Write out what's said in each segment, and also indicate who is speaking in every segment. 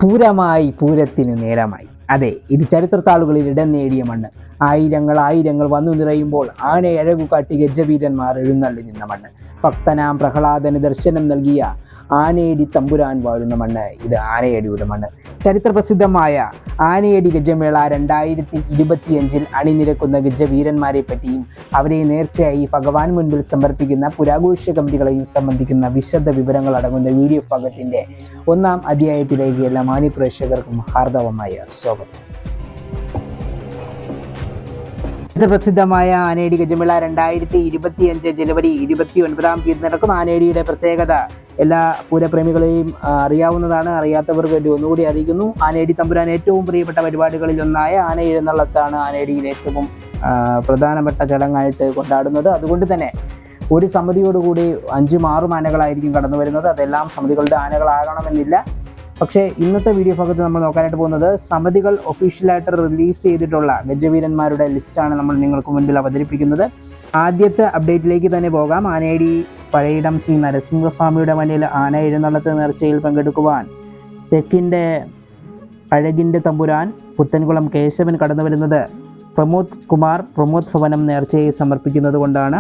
Speaker 1: പൂരമായി പൂരത്തിനു നേരമായി. അതെ, ഇത് ചരിത്രത്താളുകളിൽ ഇടം നേടിയ മണ്ണ്. ആയിരങ്ങൾ വന്നു നിറയുമ്പോൾ ആനയഴകു കാട്ടി ഗജവീരന്മാർ എഴുന്നള്ളി നിന്ന മണ്ണ്. ഭക്തനാം പ്രഹ്ലാദന് ദർശനം നൽകിയ ആനയടി തമ്പുരാൻ വാഴുന്ന മണ്ണ്. ഇത് ആനയടിയുടെ മണ്ണ്. ചരിത്രപ്രസിദ്ധമായ ആനയടി ഗജമേള 2025 അണിനിരക്കുന്ന ഗജവീരന്മാരെ പറ്റിയും അവരെ നേർച്ചയായി ഭഗവാൻ മുൻപിൽ സമർപ്പിക്കുന്ന പുരാഘോഷ കമ്മിറ്റികളെയും സംബന്ധിക്കുന്ന വിശദ വിവരങ്ങൾ അടങ്ങുന്ന വീഡിയോ ഭാഗത്തിന്റെ 1-ാം അധ്യായത്തിലേക്ക് എല്ലാ മാന്യപ്രേക്ഷകർക്കും ഹാർദവമായ സ്വാഗതം. പ്രസിദ്ധമായ ആനയടി ഗജമേള 2025 ജനുവരി 29-ാം തീയതി നടക്കും. ആനയടിയുടെ പ്രത്യേകത എല്ലാ പൂരപ്രേമികളെയും അറിയാവുന്നതാണ്. അറിയാത്തവർക്ക് വേണ്ടി ഒന്നുകൂടി അറിയിക്കുന്നു. ആനയടി തമ്പുരാൻ ഏറ്റവും പ്രിയപ്പെട്ട പരിപാടികളിൽ ഒന്നായ ആന എഴുന്നള്ളത്താണ് ആനയടിയിൽ ഏറ്റവും പ്രധാനപ്പെട്ട ചടങ്ങായിട്ട് കൊണ്ടാടുന്നത്. അതുകൊണ്ട് തന്നെ ഒരു സമിതിയോടുകൂടി 5-6 ആനകളായിരിക്കും കടന്നു വരുന്നത്. അതെല്ലാം സമിതികളുടെ ആനകളാകണമെന്നില്ല. പക്ഷേ ഇന്നത്തെ വീഡിയോ ഭാഗത്ത് നമ്മൾ നോക്കാനായിട്ട് പോകുന്നത് സമിതികൾ ഒഫീഷ്യലായിട്ട് റിലീസ് ചെയ്തിട്ടുള്ള ഗജവീരന്മാരുടെ ലിസ്റ്റാണ് നമ്മൾ നിങ്ങൾക്ക് മുൻപിൽ അവതരിപ്പിക്കുന്നത്. ആദ്യത്തെ അപ്ഡേറ്റിലേക്ക് തന്നെ പോകാം. ആനയടി പഴയിടം ശ്രീ നരസിംഹസ്വാമിയുടെ മുന്നിൽ ആന എഴുന്നള്ളത്ത് നേർച്ചയിൽ പങ്കെടുക്കുവാൻ തെക്കിൻ്റെ അഴകിൻ്റെ തമ്പുരാൻ പുത്തൻകുളം കേശവൻ കടന്നു വരുന്നത് പ്രമോദ് ഭവനം നേർച്ചയായി സമർപ്പിക്കുന്നത് കൊണ്ടാണ്.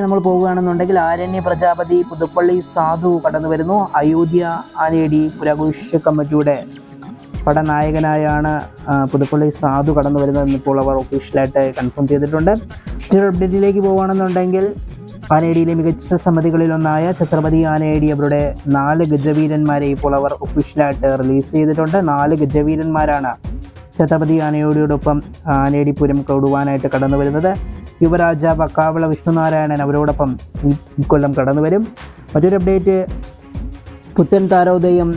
Speaker 1: നമ്മൾ പോകുകയാണെന്നുണ്ടെങ്കിൽ ആരണ്യ പ്രജാപതി പുതുപ്പള്ളി സാധു കടന്നു വരുന്നു. അയോധ്യ ആനയടി പുരാഘോഷ കമ്മിറ്റിയുടെ പടനായകനായാണ് പുതുപ്പള്ളി സാധു കടന്നു വരുന്നതെന്ന് ഇപ്പോൾ അവർ ഒഫീഷ്യലായിട്ട് കൺഫേം ചെയ്തിട്ടുണ്ട്. മറ്റൊരു അപ്ഡേറ്റിലേക്ക് പോകുകയാണെന്നുണ്ടെങ്കിൽ ആനയടിയിലെ മികച്ച സമിതികളിലൊന്നായ ഛത്രപതി ആനയടി അവരുടെ 4 ഗജവീരന്മാരെ ഇപ്പോൾ അവർ ഒഫീഷ്യലായിട്ട് റിലീസ് ചെയ്തിട്ടുണ്ട്. 4 ഗജവീരന്മാരാണ് ഛത്രപതി ആനയടിയോടൊപ്പം ആനയടിപുരം കൂടുവാനായിട്ട് കടന്നു വരുന്നത്. യുവരാജ വക്കാവള വിഷ്ണുനാരായണൻ അവരോടൊപ്പം ഇക്കൊല്ലം കടന്നു വരും. മറ്റൊരു അപ്ഡേറ്റ്, പുത്തൻ താരോദയം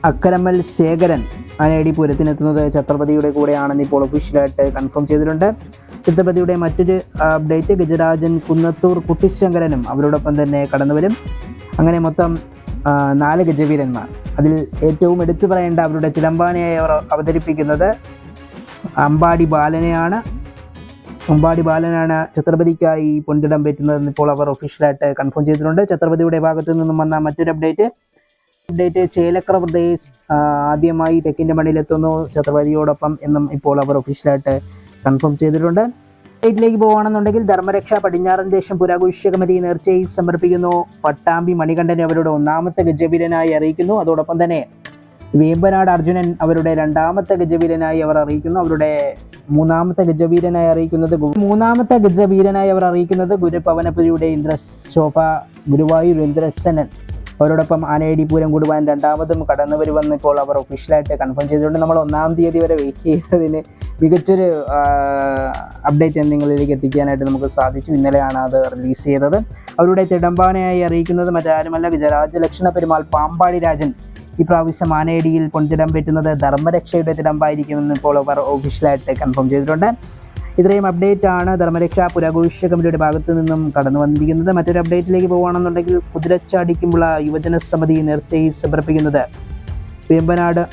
Speaker 1: അക്കരമൽ ശേഖരൻ ആനയടി പൂരത്തിനെത്തുന്നത് ഛത്രപതിയുടെ കൂടെയാണെന്ന് ഇപ്പോൾ ഒഫീഷ്യലായിട്ട് കൺഫേം ചെയ്തിട്ടുണ്ട്. ഛത്രപതിയുടെ മറ്റൊരു അപ്ഡേറ്റ്, ഗജരാജൻ കുന്നത്തൂർ കുട്ടിശങ്കരനും അവരോടൊപ്പം തന്നെ കടന്നു വരും. അങ്ങനെ മൊത്തം 4 ഗജവീരന്മാർ. അതിൽ ഏറ്റവും എടുത്തു പറയേണ്ട അവരുടെ തിടമ്പാനയായി അവർ അവതരിപ്പിക്കുന്നത് അമ്പാടി ബാലനെയാണ്. അമ്പാടി ബാലനാണ് ഛത്രപതിക്കായി പൊൻതിടം പറ്റുന്നതെന്ന് ഇപ്പോൾ അവർ ഒഫീഷ്യലായിട്ട് കൺഫേം ചെയ്തിട്ടുണ്ട്. ഛത്രപതിയുടെ ഭാഗത്തു നിന്നും വന്ന മറ്റൊരു അപ്ഡേറ്റ്, ചേലക്കര പ്രദേശ് ആദ്യമായി തെക്കിൻ്റെ മണ്ണിലെത്തുന്നു ഛത്രപതിയോടൊപ്പം എന്നും ഇപ്പോൾ അവർ ഒഫീഷ്യലായിട്ട് കൺഫേം ചെയ്തിട്ടുണ്ട്. ിലേക്ക് പോകുകയാണെന്നുണ്ടെങ്കിൽ ധർമ്മരക്ഷ പടിഞ്ഞാറൻ ദേശം പുരാഘോഷ കമ്മിറ്റി നേർച്ചയായി സമർപ്പിക്കുന്നു. പട്ടാമ്പി മണികണ്ഠൻ അവരുടെ 1-ാമത്തെ ഗജവീരനായി അറിയിക്കുന്നു. അതോടൊപ്പം തന്നെ വേമ്പനാട് അർജുനൻ അവരുടെ 2-ാമത്തെ ഗജവീരനായി അവർ അറിയിക്കുന്നു. അവരുടെ 3-ാമത്തെ ഗജവീരനായി അവർ അറിയിക്കുന്നത് ഗുരുപവനപുരിയുടെ ഇന്ദ്രശോഭ ഗുരുവായൂർ ഇന്ദ്രസനൻ അവരോടൊപ്പം ആനയടി പൂരം കൂടുവാൻ 2-ാമതും കടന്നു വരുമെന്ന് ഇപ്പോൾ അവർ ഒഫീഷ്യലായിട്ട് കൺഫേം ചെയ്തിട്ടുണ്ട്. നമ്മൾ 1-ാം തീയതി വരെ വെയിറ്റ് ചെയ്തതിന് മികച്ചൊരു അപ്ഡേറ്റ് നിങ്ങളിലേക്ക് എത്തിക്കാനായിട്ട് നമുക്ക് സാധിച്ചു. ഇന്നലെയാണ് അത് റിലീസ് ചെയ്തത്. അവരുടെ തിടമ്പാനയായി അറിയിക്കുന്നത് മറ്റാരുമല്ല, ഗജരാജലക്ഷണ പെരുമാൾ പാമ്പാടി രാജൻ ഇപ്രാവശ്യം ആനയടിയിൽ പൊൻതിടം പറ്റുന്നത് ധർമ്മരക്ഷയുടെ തിടമ്പായിരിക്കുമെന്ന് ഇപ്പോൾ അവർ ഒഫീഷ്യലായിട്ട് കൺഫേം ചെയ്തിട്ടുണ്ട്. ഇത്രയും അപ്ഡേറ്റ് ആണ് ധർമ്മരക്ഷ പുരാഘോഷ കമ്മിറ്റിയുടെ ഭാഗത്തു നിന്നും കടന്നു വന്നിരിക്കുന്നത്. മറ്റൊരു അപ്ഡേറ്റിലേക്ക് പോകുകയാണെന്നുണ്ടെങ്കിൽ കുതിരച്ചാടിക്കുമുള്ള യുവജന സമിതി നേർച്ചയായി സമർപ്പിക്കുന്നത് വേമ്പനാട്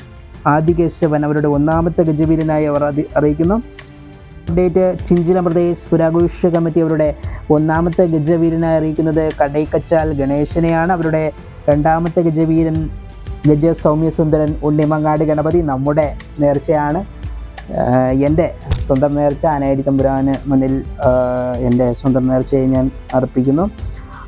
Speaker 1: ആദികേശവൻ അവരുടെ 1-ാമത്തെ ഗജവീരനായി അവർ അറിയിക്കുന്നു. അപ്ഡേറ്റ്, ചിഞ്ചില പ്രദേശ് പുരാഘോഷ കമ്മിറ്റി അവരുടെ 1-ാമത്തെ ഗജവീരനായി അറിയിക്കുന്നത് കടൈക്കച്ചാൽ ഗണേശനെയാണ്. അവരുടെ 2-ാമത്തെ ഗജവീരൻ ഗജ സൗമ്യസുന്ദരൻ ഉണ്ണിമങ്ങാട് ഗണപതി. നമ്മുടെ നേർച്ചയാണ്, എൻ്റെ സ്വന്തം നേർച്ച. ആനയടി തമ്പുരാന് മുന്നിൽ എൻ്റെ സ്വന്തം നേർച്ചയെ ഞാൻ അർപ്പിക്കുന്നു.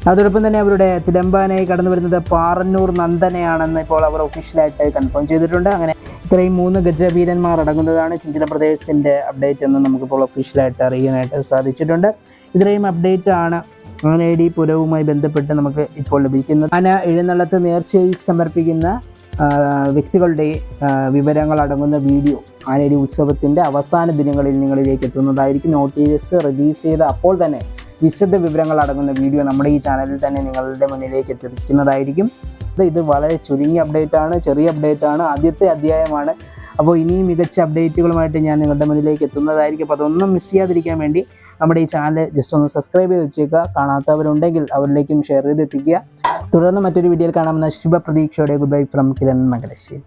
Speaker 1: അതോടൊപ്പം തന്നെ അവരുടെ തിടമ്പാനായി കടന്നു വരുന്നത് പാറന്നൂർ നന്ദനയാണെന്ന് ഇപ്പോൾ അവർ ഒഫീഷ്യലായിട്ട് കൺഫേം ചെയ്തിട്ടുണ്ട്. അങ്ങനെ ഇത്രയും 3 ഗജവീരന്മാർ അടങ്ങുന്നതാണ് ചിഞ്ചില പ്രദേശത്തിൻ്റെ അപ്ഡേറ്റ് എന്ന് നമുക്കിപ്പോൾ ഒഫീഷ്യലായിട്ട് അറിയാനായിട്ട് സാധിച്ചിട്ടുണ്ട്. ഇത്രയും അപ്ഡേറ്റ് ആണ് ആനയടി പുരവുമായി ബന്ധപ്പെട്ട് നമുക്ക് ഇപ്പോൾ ലഭിക്കുന്നത്. ആന എഴുന്നള്ളത്ത് നേർച്ചയായി സമർപ്പിക്കുന്ന വ്യക്തികളുടെ വിവരങ്ങൾ അടങ്ങുന്ന വീഡിയോ ആനയടി ഉത്സവത്തിൻ്റെ അവസാന ദിനങ്ങളിൽ നിങ്ങളിലേക്ക് എത്തുന്നതായിരിക്കും. നോട്ടീസ് റിലീസ് ചെയ്ത അപ്പോൾ തന്നെ വിശദ വിവരങ്ങൾ അടങ്ങുന്ന വീഡിയോ നമ്മുടെ ഈ ചാനലിൽ തന്നെ നിങ്ങളുടെ മുന്നിലേക്ക് എത്തിക്കുന്നതായിരിക്കും. ഇത് വളരെ ചുരുങ്ങിയ അപ്ഡേറ്റ് ആണ്, ചെറിയ അപ്ഡേറ്റ് ആണ്, ആദ്യത്തെ അധ്യായമാണ്. അപ്പോൾ ഇനിയും മികച്ച അപ്ഡേറ്റുകളുമായിട്ട് ഞാൻ നിങ്ങളുടെ മുന്നിലേക്ക് എത്തുന്നതായിരിക്കും. അപ്പോൾ അതൊന്നും മിസ് ചെയ്യാതിരിക്കാൻ വേണ്ടി നമ്മുടെ ഈ ചാനൽ ജസ്റ്റ് ഒന്ന് സബ്സ്ക്രൈബ് ചെയ്ത് വെച്ചേക്കുക. കാണാത്തവരുണ്ടെങ്കിൽ അവരിലേക്കും ഷെയർ ചെയ്ത് എത്തിക്കുക. തുടർന്ന് മറ്റൊരു വീഡിയോയിൽ കാണാമെന്ന ശുഭപ്രതീക്ഷയോടെ good bye from Kiran Mangalassery.